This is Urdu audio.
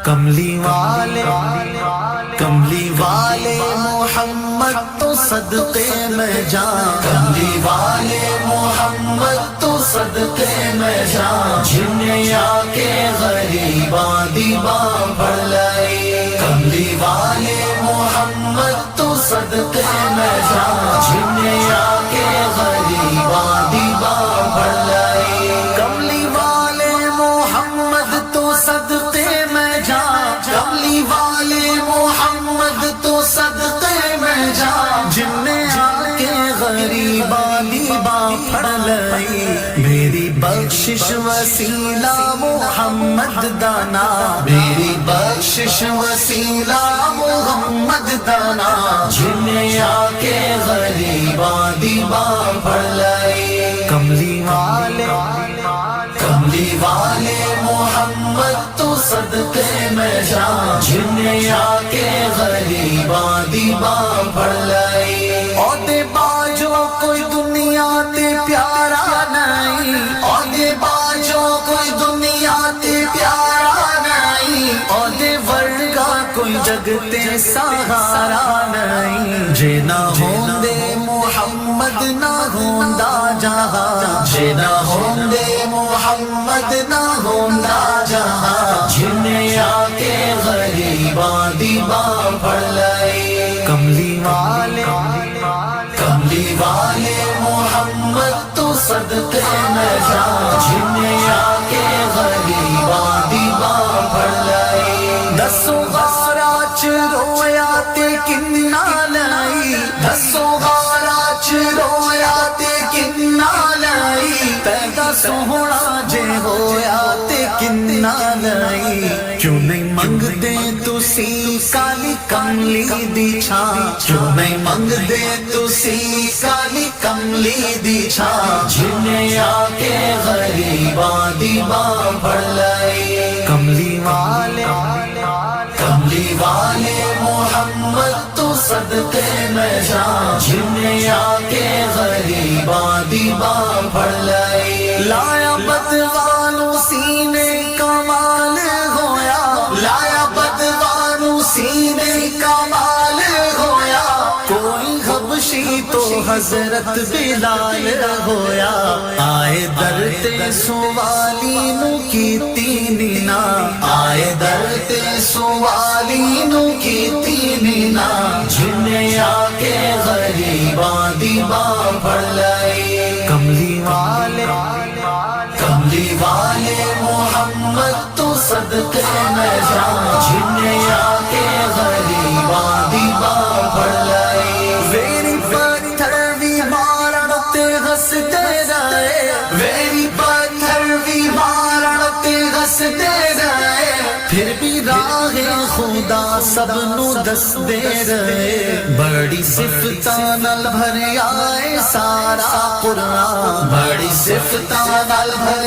کملی والے محمد تو صدقے میں جان، کملی والے محمد تو صدقے میں جان، جنہیں آ کے غریباں دیباں پڑھ لائے، کملی والے محمد تو صدقے میں جان، جنہیں آ کے غریباں دیباں پڑھ لائے، کملی والے محمد تو صدقے میں جان، کملی والے محمد تو صدقے میں جان، جنہیں آ کے غریباں دیباں پڑھ لائے، میری بخشش وسیلہ محمد دانا، میری بخشش وسیلہ محمد دانا، جنہیں آ کے غریباں دیباں پڑھ لائے، کملی والے محمد تو صدقے میں جان، جنہیں آ کے غریباں دیباں پڑھ لائے، عہدے باجو کوئی دنیا تے پیارا نہیں، عہدے باجو کوئی دنیا تے پیارا نہیں، عہدے ورگا کوئی جگ تے سہارا نہیں، جے نہ ہوندے محمد نہ ہوندا جہاں، جے نہ ہوندے محمد نہ ہوندا جہاں، جنہیں آ کے غریباں دیباں پڑھ لائے، کملی والے محمد تو صدقے میں جان، جنہیں آ کے غریباں دیباں پڑھ لائے، دسو غارہ چ رویا تے کنہ لائی، دسو غارہ چ رویا تے کنہ لائی، پیدا سوہنا جے ہویا تے کنہ لائی، کیوں نہیں منگدے تسی کالی کملی دی چھاں، کیوں نہیں منگدے تسی کالی کملی دی چھاں، جنہیں آ کے غریباں دیباں پڑھ لائے، کملی والے محمد تو صدقے میں جان، جنہیں آ کے غریباں دیباں پڑھ لائے، لایا بدوانو سینے کمال ہویا، لایا بدوانو سینے کمال ہویا، کوئی حبشی تو حضرت بلال ہویا، آئے در تے سوالی نو کیتی نینا، آئے در تے سوالی نو کیتی نینا، جنہیں آ کے غریباں دیباں پڑھ لائے، کملی والے محمد تو صدقے میں جان، جنہیں آ کے غریباں دیباں پڑھ لائے، ویری پتھر بھی مارن تے ہسدے رہے، ویری پتھر بھی مارن تے ہسدے رہے، پھر بھی راہ خدا سب نو دس دے رہے، بڑی صفتاں نال بھریا اے سارا قرآن، بڑی صفتاں نال بھریا